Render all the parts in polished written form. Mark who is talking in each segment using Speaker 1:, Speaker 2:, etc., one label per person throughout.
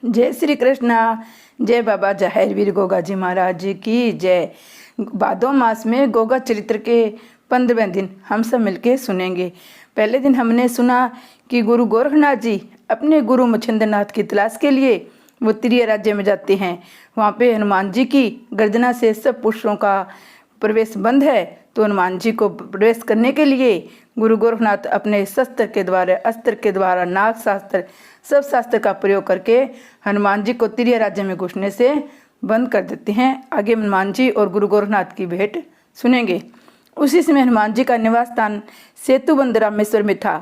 Speaker 1: जय श्री कृष्णा। जय बाबा जाहिर वीर गोगा जी महाराज की जय। भादो मास में गोगा चरित्र के 15वें दिन हम सब मिलके सुनेंगे। पहले दिन हमने सुना कि गुरु गोरखनाथ जी अपने गुरु मच्छिंद्रनाथ की तलाश के लिए वो तिरिया राज्य में जाते हैं। वहाँ पे हनुमान जी की गर्जना से सब पुरुषों का प्रवेश बंद है, तो हनुमान जी को प्रवेश करने के लिए गुरु गोरखनाथ अपने शस्त्र के द्वारा, अस्त्र के द्वारा, नाग शास्त्र, सब शास्त्र का प्रयोग करके हनुमान जी को तिरिया राज्य में घुसने से बंद कर देते हैं। आगे हनुमान जी और गुरु गोरखनाथ की भेंट सुनेंगे। उसी समय हनुमान जी का निवास स्थान सेतुबंध रामेश्वर में था।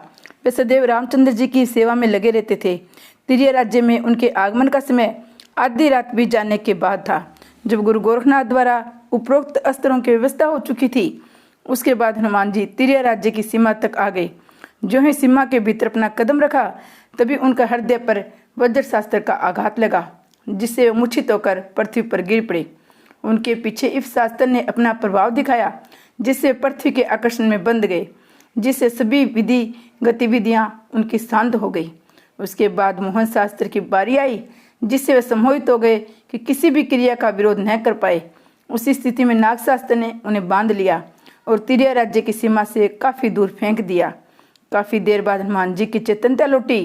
Speaker 1: वे सदैव रामचंद्र जी की सेवा में लगे रहते थे। तिरिया राज्य में उनके आगमन का समय आधी रात बीत जाने के बाद था। जब गुरु गोरखनाथ द्वारा उपरोक्त अस्त्रों की व्यवस्था हो चुकी थी, उसके बाद हनुमान जी तिरिया राज्य की सीमा तक आ गए। जो ही सीमा के भीतर अपना कदम रखा, तभी उनका हृदय पर वज्र शास्त्र का आघात लगा, जिससे वे मूर्छित होकर पृथ्वी पर गिर पड़े। उनके पीछे इस शास्त्र ने अपना प्रभाव दिखाया, जिससे पृथ्वी के आकर्षण में बंध गए, जिससे सभी विधि गतिविधियां उनकी शांत हो गई। उसके बाद मोहन शास्त्र की बारी आई, जिससे वे सम्मोहित हो गए कि किसी भी क्रिया का विरोध न कर पाए। उसी स्थिति में नाग शास्त्र ने उन्हें बांध लिया और तिरिया राज्य की सीमा से काफ़ी दूर फेंक दिया। काफ़ी देर बाद हनुमान जी की चेतनता लौटी,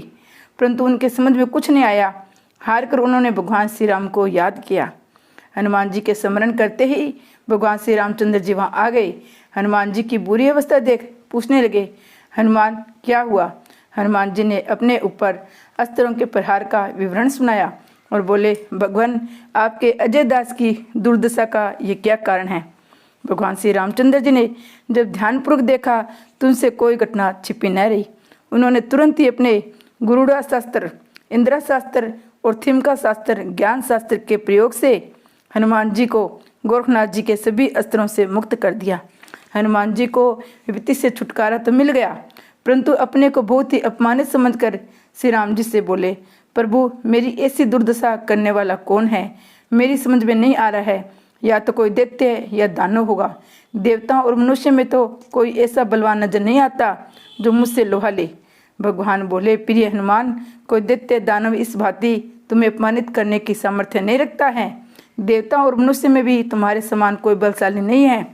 Speaker 1: परंतु उनके समझ में कुछ नहीं आया। हार कर उन्होंने भगवान श्री राम को याद किया। हनुमान जी के स्मरण करते ही भगवान श्री रामचंद्र जी वहाँ आ गए। हनुमान जी की बुरी अवस्था देख पूछने लगे, हनुमान क्या हुआ? हनुमान जी ने अपने ऊपर अस्त्रों के प्रहार का विवरण सुनाया और बोले, भगवान आपके अजय दास की दुर्दशा का ये क्या कारण है? भगवान श्री रामचंद्र जी ने जब ध्यानपूर्वक देखा तो उनसे कोई घटना छिपी न रही। उन्होंने तुरंत ही अपने गुरुड़ा शास्त्र, इंद्रा शास्त्र और थिमका शास्त्र, ज्ञान शास्त्र के प्रयोग से हनुमान जी को गोरखनाथ जी के सभी अस्त्रों से मुक्त कर दिया। हनुमान जी को विपत्ति से छुटकारा तो मिल गया, परंतु अपने को बहुत ही अपमानित समझकर श्री राम जी से बोले, प्रभु मेरी ऐसी दुर्दशा करने वाला कौन है? मेरी समझ में नहीं आ रहा है। या तो कोई दैत्य है या दानव होगा। देवताओं और मनुष्य में तो कोई ऐसा बलवान नजर नहीं आता जो मुझसे लोहा ले। भगवान बोले, प्रिय हनुमान, कोई दैत्य दानव इस भांति तुम्हें अपमानित करने की सामर्थ्य नहीं रखता है। देवताओं और मनुष्य में भी तुम्हारे समान कोई बलशाली नहीं है।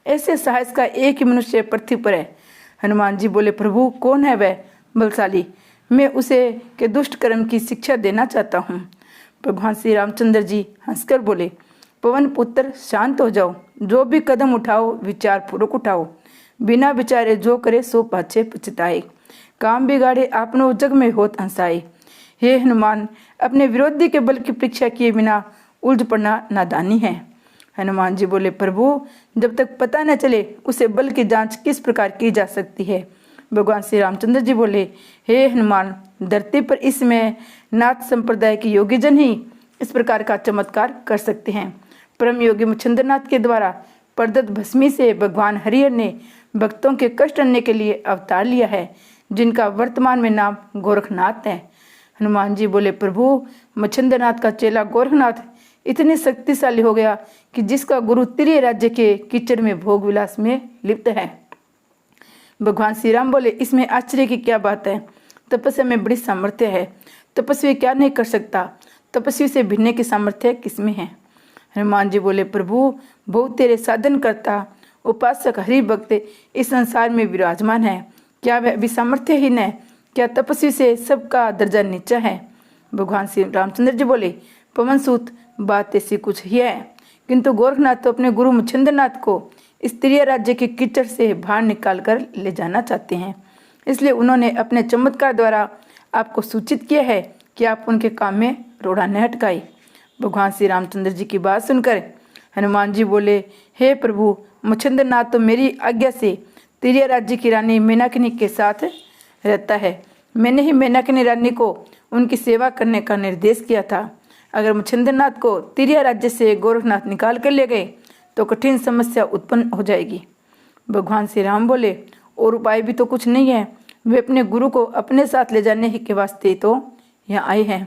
Speaker 1: ऐसे साहस का एक ही मनुष्य पृथ्वी पर है। हनुमान जी बोले, प्रभु कौन है वह बलशाली? मैं उसे के दुष्ट कर्म की शिक्षा देना चाहता हूँ। भगवान श्री रामचंद्र जी हंसकर बोले, पवन पुत्र शांत हो जाओ। जो भी कदम उठाओ विचार पूर्वक उठाओ। बिना विचारे जो करे सो पाछे पछताए। काम बिगाड़े आपनो जग में होत हंसाए। हे हनुमान, अपने विरोधी के बल की परीक्षा किए बिना उलझ पड़ना नादानी है। हनुमान जी बोले, प्रभु जब तक पता न चले उसे बल की जांच किस प्रकार की जा सकती है? भगवान श्री रामचंद्र जी बोले, हे हनुमान, धरती पर इसमें नाथ संप्रदाय के योगी जन ही इस प्रकार का चमत्कार कर सकते हैं। परम योगी मच्छिंद्रनाथ के द्वारा प्रदत्त भस्मी से भगवान हरिहर ने भक्तों के कष्ट हरने के लिए अवतार लिया है, जिनका वर्तमान में नाम गोरखनाथ है। हनुमान जी बोले, प्रभु मच्छिंद्रनाथ का चेला गोरखनाथ इतने शक्तिशाली हो गया कि जिसका गुरु तिरिया राज्य के कीचड़ में भोग विलास में लिप्त है। भगवान श्री राम बोले, इसमें आश्चर्य की क्या बात है? तपस्या में बड़ी सामर्थ्य है। तपस्वी क्या नहीं कर सकता? तपस्वी से भिड़ने की सामर्थ्य किसमें है? हनुमान जी बोले, प्रभु बहुत तेरे साधन करता उपासक हरि भक्त इस संसार में विराजमान है। क्या वह भी सामर्थ्यहीन है? क्या तपस्वी से सबका दर्जा नीचा है? भगवान श्री रामचंद्र जी बोले, पवन सूत, बात ऐसी कुछ ही है, किंतु गोरखनाथ तो अपने गुरु मच्छिंद्रनाथ को इस तिरिया राज्य के कीचड़ से बाहर निकाल कर ले जाना चाहते हैं। इसलिए उन्होंने अपने चमत्कार द्वारा आपको सूचित किया है कि आप उनके काम में रोड़ा न अटकाई। भगवान श्री रामचंद्र जी की बात सुनकर हनुमान जी बोले, हे प्रभु, मच्छिंद्रनाथ तो मेरी आज्ञा से तिरिया राज्य की रानी मेनाकिनी के साथ रहता है। मैंने ही मेनाकिनी रानी को उनकी सेवा करने का निर्देश किया था। अगर मच्छिंद्रनाथ को तिरिया राज्य से गोरखनाथ निकाल कर ले गए तो कठिन समस्या उत्पन्न हो जाएगी। भगवान श्री राम बोले, और उपाय भी तो कुछ नहीं है। वे अपने गुरु को अपने साथ ले जाने के वास्ते तो यहाँ आए हैं।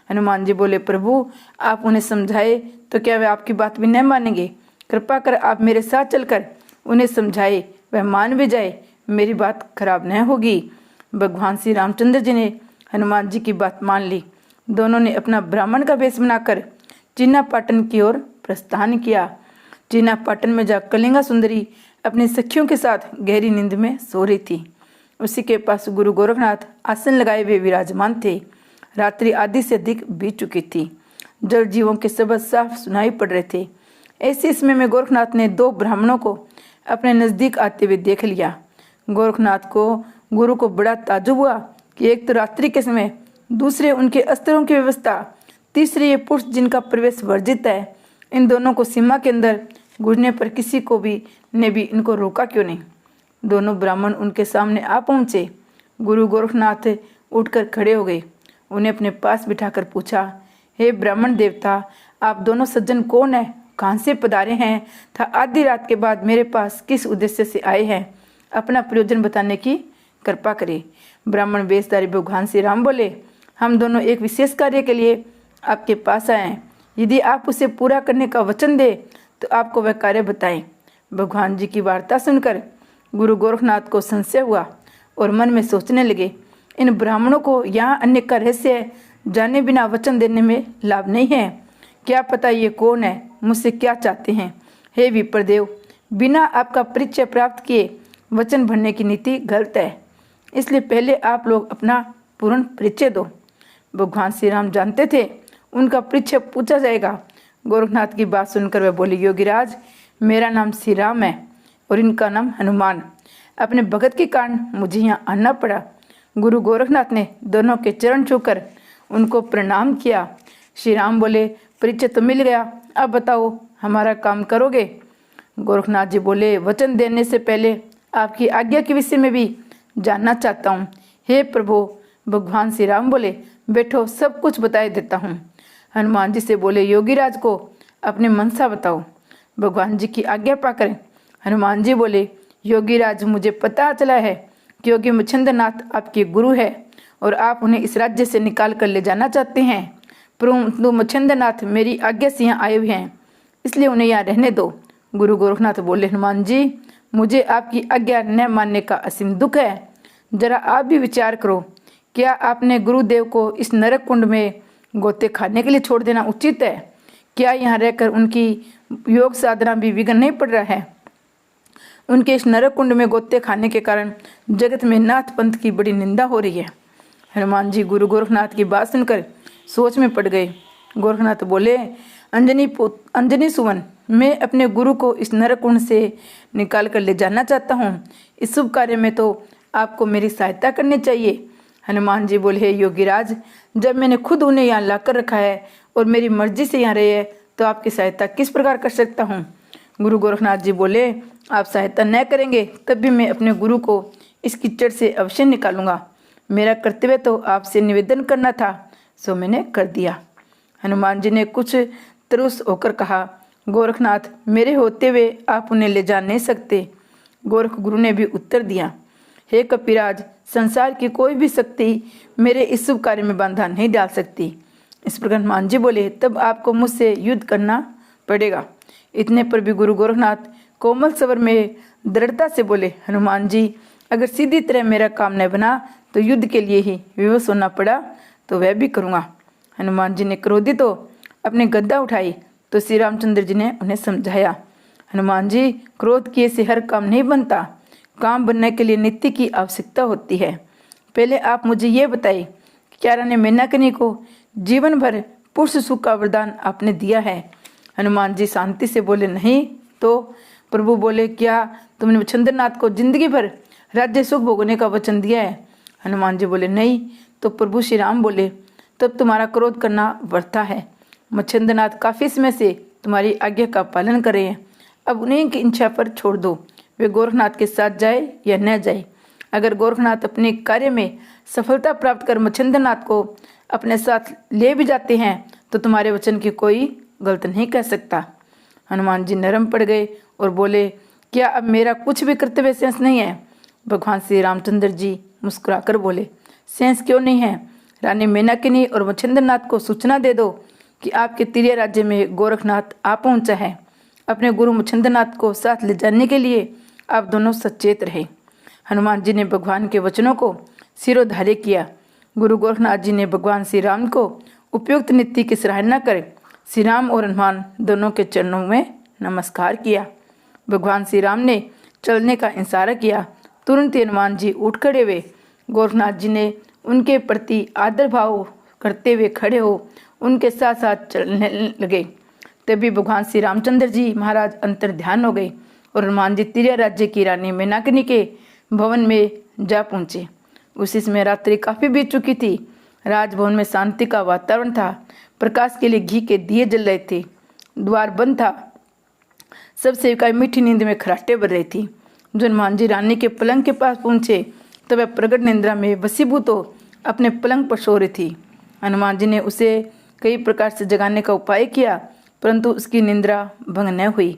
Speaker 1: हनुमान जी बोले, प्रभु आप उन्हें समझाए तो क्या वे आपकी बात भी नहीं मानेंगे? कृपा कर आप मेरे साथ चलकर उन्हें समझाए, वह मान भी जाए, मेरी बात खराब न होगी। भगवान श्री रामचंद्र जी ने हनुमान जी की बात मान ली। दोनों ने अपना ब्राह्मण का वेश बनाकर चीनापाटन की ओर प्रस्थान किया। चीनापाटन में जा कलिंगा सुंदरी अपनी सखियों के साथ गहरी नींद में सो रही थी। उसी के पास गुरु गोरखनाथ आसन लगाए हुए विराजमान थे। रात्रि आधी से अधिक बीत चुकी थी। जल जीवों के शब्द साफ सुनाई पड़ रहे थे। ऐसे समय में गोरखनाथ ने दो ब्राह्मणों को अपने नजदीक आते हुए देख लिया। गोरखनाथ को गुरु को बड़ा ताज्जुब हुआ कि एक तो रात्रि के समय, दूसरे उनके अस्त्रों की व्यवस्था, तीसरे ये पुरुष जिनका प्रवेश वर्जित है, इन दोनों को सीमा के अंदर घुसने पर किसी को भी ने भी इनको रोका क्यों नहीं। दोनों ब्राह्मण उनके सामने आ पहुंचे। गुरु गोरखनाथ उठकर खड़े हो गए। उन्हें अपने पास बिठाकर पूछा, हे ब्राह्मण देवता, आप दोनों सज्जन कौन है, कहाँ से पधारे हैं था आधी रात के बाद मेरे पास किस उद्देश्य से आए हैं, अपना प्रयोजन बताने की कृपा करें। ब्राह्मण वेशधारी भगवान श्री राम बोले, हम दोनों एक विशेष कार्य के लिए आपके पास आए हैं। यदि आप उसे पूरा करने का वचन दे तो आपको वह कार्य बताएं। भगवान जी की वार्ता सुनकर गुरु गोरखनाथ को संशय हुआ और मन में सोचने लगे, इन ब्राह्मणों को यहाँ अन्य का रहस्य जाने बिना वचन देने में लाभ नहीं है। क्या पता ये कौन है, मुझसे क्या चाहते हैं। हे विप्रदेव, बिना आपका परिचय प्राप्त किए वचन भरने की नीति गलत है, इसलिए पहले आप लोग अपना पूर्ण परिचय दो। भगवान श्री राम जानते थे उनका परिचय पूछा जाएगा। गोरखनाथ की बात सुनकर वह बोले, योगीराज, मेरा नाम श्री राम है और इनका नाम हनुमान। अपने भगत के कारण मुझे यहाँ आना पड़ा। गुरु गोरखनाथ ने दोनों के चरण छूकर उनको प्रणाम किया। श्री राम बोले, परिचय तो मिल गया, अब बताओ हमारा काम करोगे। गोरखनाथ जी बोले, वचन देने से पहले आपकी आज्ञा के विषय में भी जानना चाहता हूँ। हे प्रभु। भगवान श्री राम बोले, बैठो, सब कुछ बताए देता हूँ। हनुमान जी से बोले, योगीराज को अपने मनसा बताओ। भगवान जी की आज्ञा पाकर हनुमान जी बोले, योगीराज, मुझे पता चला है कि योगी मच्छिंद्रनाथ आपके गुरु है और आप उन्हें इस राज्य से निकाल कर ले जाना चाहते हैं, परंतु मच्छिंद्रनाथ मेरी आज्ञा से यहाँ आए हुए हैं, इसलिए उन्हें यहाँ रहने दो। गुरु गोरखनाथ बोले, हनुमान जी, मुझे आपकी आज्ञा न मानने का असीम दुख है। जरा आप भी विचार करो, क्या आपने गुरुदेव को इस नरक कुंड में गोते खाने के लिए छोड़ देना उचित है? क्या यहाँ रहकर उनकी योग साधना भी विघ्न नहीं पड़ रहा है? उनके इस नरक कुंड में गोते खाने के कारण जगत में नाथ पंथ की बड़ी निंदा हो रही है। हनुमान जी गुरु गोरखनाथ की बात सुनकर सोच में पड़ गए। गोरखनाथ बोले, अंजनी सुवन, मैं अपने गुरु को इस नरक कुंड से निकाल कर ले जाना चाहता हूँ। इस शुभ कार्य में तो आपको मेरी सहायता करनी चाहिए। हनुमान जी बोले, योगीराज, जब मैंने खुद उन्हें यहाँ लाकर रखा है और मेरी मर्जी से यहाँ रहे हैं, तो आपकी सहायता किस प्रकार कर सकता हूँ। गुरु गोरखनाथ जी बोले, आप सहायता न करेंगे तब भी मैं अपने गुरु को इस कीचड़ से अवश्य निकालूंगा। मेरा कर्तव्य तो आपसे निवेदन करना था, सो मैंने कर दिया। हनुमान जी ने कुछ तरुस होकर कहा, गोरखनाथ, मेरे होते हुए आप उन्हें ले जा नहीं सकते। गोरख गुरु ने भी उत्तर दिया, हे कपिराज, संसार की कोई भी शक्ति मेरे इस शुभ कार्य में बाधा नहीं डाल सकती। इस प्रकार हनुमान जी बोले, तब आपको मुझसे युद्ध करना पड़ेगा। इतने पर भी गुरु गोरखनाथ कोमल स्वर में दृढ़ता से बोले, हनुमान जी, अगर सीधी तरह मेरा काम न बना तो युद्ध के लिए ही विवश होना पड़ा तो वह भी करूँगा। हनुमान जी ने क्रोधित हो अपनी गद्दा उठाई तो श्री रामचंद्र जी ने उन्हें समझाया, हनुमान जी, क्रोध किए से हर काम नहीं बनता। काम बनने के लिए नीति की आवश्यकता होती है। पहले आप मुझे ये बताइए, क्या रानी मेनाकनी को जीवन भर पुरुष सुख का वरदान आपने दिया है? हनुमान जी शांति से बोले, नहीं तो। प्रभु बोले, क्या तुमने मच्छिंद्रनाथ को जिंदगी भर राज्य सुख भोगने का वचन दिया है? हनुमान जी बोले, नहीं तो। प्रभु श्री राम बोले, तब तुम्हारा क्रोध करना व्यर्थ है। मच्छिंद्रनाथ काफी समय से तुम्हारी आज्ञा का पालन कर रहे हैं, अब उन्हीं की इच्छा पर छोड़ दो, वे गोरखनाथ के साथ जाए या न जाए। अगर गोरखनाथ अपने कार्य में सफलता प्राप्त कर मच्छिंद्रनाथ को अपने साथ ले भी जाते हैं तो तुम्हारे वचन की कोई गलत नहीं कह सकता। हनुमान जी नरम पड़ गए और बोले, क्या अब मेरा कुछ भी कर्तव्य शेष नहीं है? भगवान श्री रामचंद्र जी मुस्कुराकर बोले, शेष क्यों नहीं है? रानी मेनाकिनी और मच्छिंद्रनाथ को सूचना दे दो कि आपके तीर्य राज्य में गोरखनाथ आ पहुंचा है। अपने गुरु मच्छिंद्रनाथ को साथ ले जाने के लिए आप दोनों सचेत रहे। हनुमान जी ने भगवान के वचनों को सिरोधार्य किया। गुरु गोरखनाथ जी ने भगवान श्री राम को उपयुक्त नीति की सराहना कर श्री राम और हनुमान दोनों के चरणों में नमस्कार किया। भगवान श्री राम ने चलने का इशारा किया। तुरंत ही हनुमान जी उठ खड़े हुए। गोरखनाथ जी ने उनके प्रति आदर भाव करते हुए खड़े हो उनके साथ साथ चलने लगे। तभी भगवान श्री रामचंद्र जी महाराज अंतर ध्यान हो गए और हनुमान जी तिरिया राज्य की रानी मेनाकिनी के भवन में जा पहुंचे। उसी समय रात्रि काफ़ी बीत चुकी थी। राजभवन में शांति का वातावरण था। प्रकाश के लिए घी के दिए जल रहे थे। द्वार बंद था। सब सेविकाएं मीठी नींद में खराटे भर रही थी। जो हनुमान जी रानी के पलंग के पास पहुंचे तब वह प्रगट निंद्रा में वसीभूत हो अपने पलंग पर सो रही थी। हनुमान जी ने उसे कई प्रकार से जगाने का उपाय किया, परंतु उसकी निंद्रा भंग न हुई।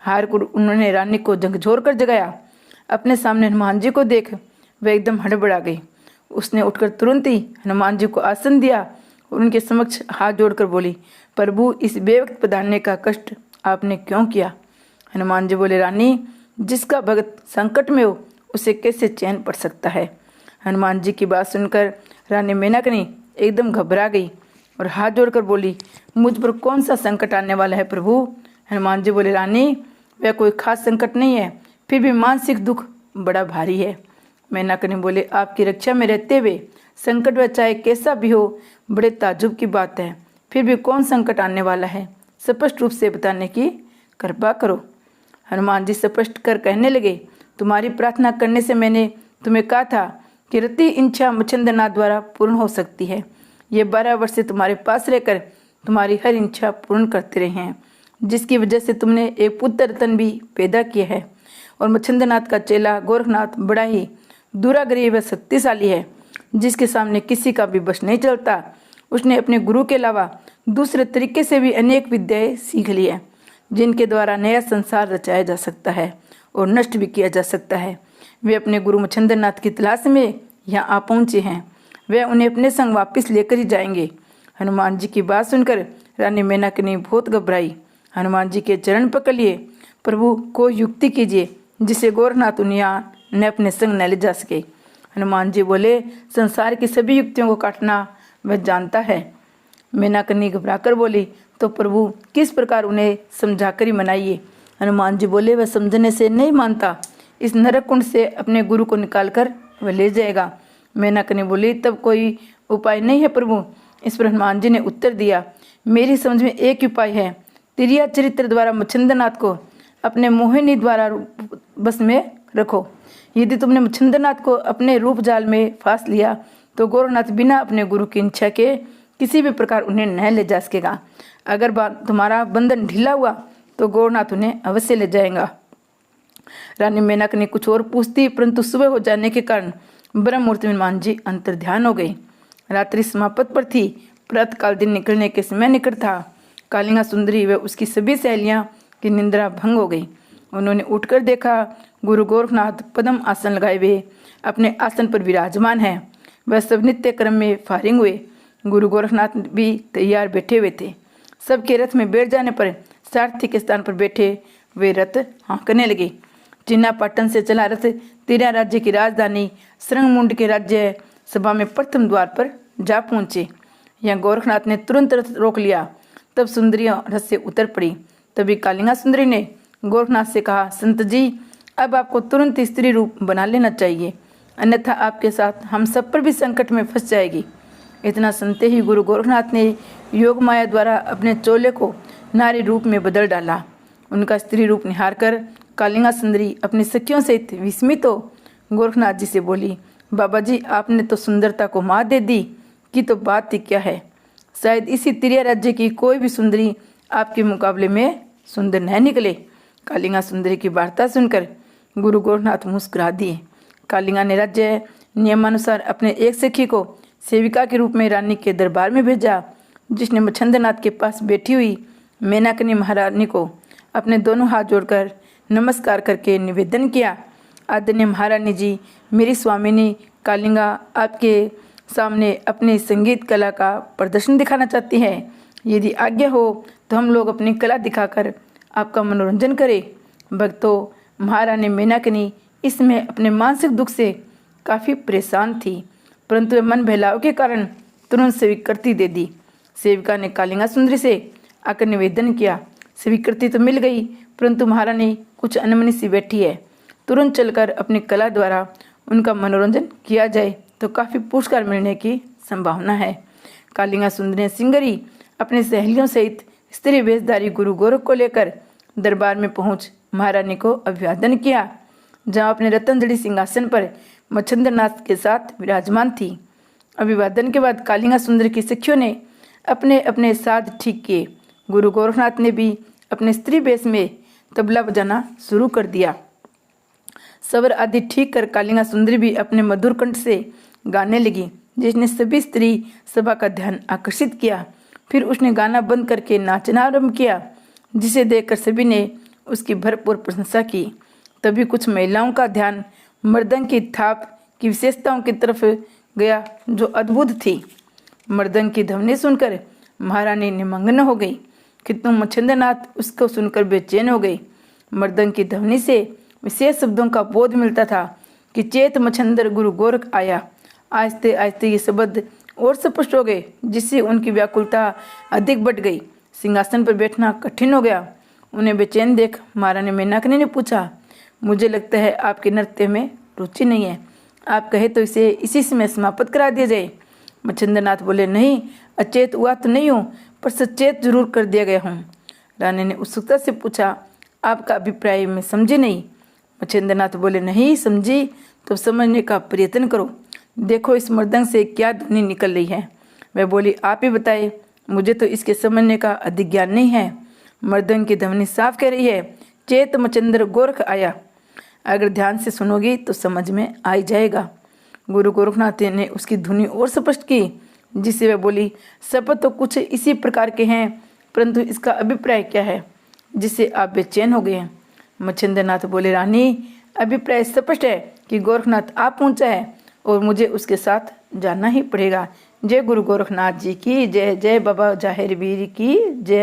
Speaker 1: हार कर उन्होंने रानी को झकझोर कर जगाया। अपने सामने हनुमान जी को देख वह एकदम हड़बड़ा गई। उसने उठकर तुरंत ही हनुमान जी को आसन दिया और उनके समक्ष हाथ जोड़कर बोली, प्रभु, इस बेवक्त पधारने का कष्ट आपने क्यों किया? हनुमान जी बोले, रानी, जिसका भक्त संकट में हो उसे कैसे चैन पड़ सकता है? हनुमान जी की बात सुनकर रानी मेनकानी एकदम घबरा गई और हाथ जोड़कर बोली, मुझ पर कौन सा संकट आने वाला है प्रभु? हनुमान जी बोले, रानी, वह कोई खास संकट नहीं है, फिर भी मानसिक दुख बड़ा भारी है। मेनकानी बोले, आपकी रक्षा में रहते हुए संकट वह चाहे कैसा भी हो, बड़े ताज्जुब की बात है। फिर भी कौन संकट आने वाला है, स्पष्ट रूप से बताने की कृपा करो। हनुमान जी स्पष्ट कर कहने लगे, तुम्हारी प्रार्थना करने से मैंने तुम्हें कहा था कि रति इच्छा मच्छिंद्रनाथ द्वारा पूर्ण हो सकती है। ये 12 वर्ष से तुम्हारे पास रहकर तुम्हारी हर इच्छा पूर्ण करते रहे हैं, जिसकी वजह से तुमने एक पुत्र रतन भी पैदा किया है। और मच्छिंद्रनाथ का चेला गोरखनाथ बड़ा ही दुराग्रही व शक्तिशाली है, जिसके सामने किसी का भी बस नहीं चलता। उसने अपने गुरु के अलावा दूसरे तरीके से भी अनेक विद्याएं सीख ली है, जिनके द्वारा नया संसार रचाया जा सकता है और नष्ट भी किया जा सकता है। वे अपने गुरु मच्छिंद्रनाथ की तलाश में यहाँ आ पहुँचे हैं। वे उन्हें अपने संग वापस लेकर ही जाएंगे। हनुमान जी की बात सुनकर रानी मेनकानी बहुत घबराई। हनुमान जी के चरण पकड़ लिए, प्रभु, कोई युक्ति कीजिए जिसे गोरखनाथ उनिया न अपने संग न ले जा सके। हनुमान जी बोले, संसार की सभी युक्तियों को काटना वह जानता है। मेनकानी घबराकर बोली, तो प्रभु, किस प्रकार उन्हें समझाकर ही मनाइए। हनुमान जी बोले, वह समझने से नहीं मानता। इस नरक कुंड से अपने गुरु को निकालकर वह ले जाएगा। मेनकानी बोली, तब कोई उपाय नहीं है प्रभु? इस पर हनुमान जी ने उत्तर दिया, मेरी समझ में एक उपाय है। तिरिया चरित्र द्वारा मच्छिंद्रनाथ को अपने मोहिनी द्वारा बस में रखो। यदि तुमने मच्छिंद्रनाथ को अपने रूप जाल में फांस लिया तो गोरखनाथ बिना अपने गुरु की इच्छा के किसी भी प्रकार उन्हें न ले जा सकेगा। अगर तुम्हारा बंधन ढीला हुआ तो गोरखनाथ उन्हें अवश्य ले जाएगा। रानी मेनकानी कुछ और पूछती, परंतु सुबह हो जाने के कारण ब्रह्म मुहूर्त में हनुमान जी अंतर ध्यान हो गई। रात्रि समाप्त पर थी। प्रातःकाल दिन निकलने के समय निकट था। कालिंगा सुंदरी व उसकी सभी सहेलियां की निंद्रा भंग हो गई। उन्होंने उठकर देखा, गुरु गोरखनाथ पद्म आसन लगाए हुए अपने आसन पर विराजमान है। वह सब नित्य क्रम में फारिग हुए। गुरु गोरखनाथ भी तैयार बैठे हुए थे। सबके रथ में बैठ जाने पर सारथी के स्थान पर बैठे वे रथ हाँकने लगे। चिन्ना पाटन से चला रथ तिरिया राज्य की राजधानी श्रृंगमुंड के राज्य सभा में प्रथम द्वार पर जा पहुंचे। यहाँ गोरखनाथ ने तुरंत रथ रोक लिया। तब सुंदरियां रथ से उतर पड़ी। तभी कालिंगा सुंदरी ने गोरखनाथ से कहा, संत जी, अब आपको तुरंत स्त्री रूप बना लेना चाहिए, अन्यथा आपके साथ हम सब पर भी संकट में फंस जाएगी। इतना सुनते ही गुरु गोरखनाथ ने योग माया द्वारा अपने चोले को नारी रूप में बदल डाला। उनका स्त्री रूप निहार कर कालिंगा सुंदरी अपनी सखियों से विस्मित हो गोरखनाथ जी से बोली, बाबा जी, आपने तो सुंदरता को मात दे दी कि तो बात ही क्या है। शायद इसी तिरिया राज्य की कोई भी सुंदरी आपके मुकाबले में सुंदर न निकले। कालिंगा सुंदरी की वार्ता सुनकर गुरु गोरखनाथ मुस्कुरा दिए। कालिंगा ने राज्य नियमानुसार अपने एक सखी को सेविका के रूप में रानी के दरबार में भेजा, जिसने मच्छिंद्रनाथ के पास बैठी हुई मेनकानी महारानी को अपने दोनों हाथ जोड़कर नमस्कार करके निवेदन किया, आदरणीय महारानी जी, मेरी स्वामिनी कालिंगा आपके सामने अपनी संगीत कला का प्रदर्शन दिखाना चाहती है। यदि आज्ञा हो तो हम लोग अपनी कला दिखाकर आपका मनोरंजन करें। भक्तों, महारानी मेनकानी इसमें अपने मानसिक दुख से काफ़ी परेशान थी। परंतु मन बहलाव के कारण तुरंत स्वीकृति दे दी। सेविका ने कालिंगा सुंदरी से आकर निवेदन किया। स्वीकृति तो मिल गई, परंतु महारानी कुछ अनमनी सी बैठी है। तुरंत चलकर अपनी कला द्वारा उनका मनोरंजन किया जाए तो काफ़ी पुरस्कार मिलने की संभावना है। कालिंगा सुंदरी ने सिंगरी अपनी सहेलियों सहित स्त्री वेशधारी गुरु गोरख को लेकर दरबार में पहुंच महारानी को अभिवादन किया, जहां अपने रतनजड़ी सिंहासन पर मच्छिंद्रनाथ के साथ विराजमान थी। अभिवादन के बाद कालिंगा सुंदरी की सखियों ने अपने अपने साज ठीक किए। गुरु गोरखनाथ ने भी अपने स्त्री वेश में तबला बजाना शुरू कर दिया। सवर आदि ठीक कर कालिंगा सुंदरी भी अपने मधुर कंठ से गाने लगी, जिसने सभी स्त्री सभा का ध्यान आकर्षित किया। फिर उसने गाना बंद करके नाचना आरंभ किया, जिसे देखकर सभी ने उसकी भरपूर प्रशंसा की। तभी कुछ महिलाओं का ध्यान मर्दंग की थाप की विशेषताओं की तरफ गया, जो अद्भुत थी। मर्दंग की ध्वनि सुनकर महारानी निमग्न हो गई, किंतु मच्छिंद्रनाथ उसको सुनकर बेचैन हो गई। मर्दंग की ध्वनि से विशेष शब्दों का बोध मिलता था कि चेत मच्छिंद्र गुरु गोरख आया। आहिस्ते आहिस्ते ये शब्द और स्पष्ट हो गए, जिससे उनकी व्याकुलता अधिक बढ़ गई। सिंहासन पर बैठना कठिन हो गया। उन्हें बेचैन देख महारानी मेनाकनी ने पूछा, मुझे लगता है आपके नृत्य में रुचि नहीं है, आप कहे तो इसे इसी समय समाप्त करा दिया जाए। मच्छिंद्रनाथ बोले, नहीं, अचेत हुआ तो नहीं हूँ, पर सचेत जरूर कर दिया गया हूँ। रानी ने उत्सुकता से पूछा, आपका अभिप्राय मैं समझी नहीं। मच्छिंद्रनाथ बोले, नहीं समझी तो समझने का प्रयत्न करो। देखो इस मृदंग से क्या ध्वनि निकल रही है। वह बोली, आप ही बताए, मुझे तो इसके समझने का अधिक ज्ञान नहीं है। मृदंग की ध्वनि साफ कह रही है, चेत मच्छिंद्र गोरख आया। अगर ध्यान से सुनोगी तो समझ में आ ही जाएगा। गुरु गोरखनाथ ने उसकी ध्वनि और स्पष्ट की, जिससे वह बोली, शब्द तो कुछ इसी प्रकार के हैं, परंतु इसका अभिप्राय क्या है, जिससे आप बेचैन हो गए हैं। मच्छिंद्रनाथ बोले, रानी, अभिप्राय स्पष्ट है कि गोरखनाथ आप पहुंचा है और मुझे उसके साथ जाना ही पड़ेगा। जय गुरु गोरखनाथ जी की जय। जय बाबा जाहिर वीर की जय।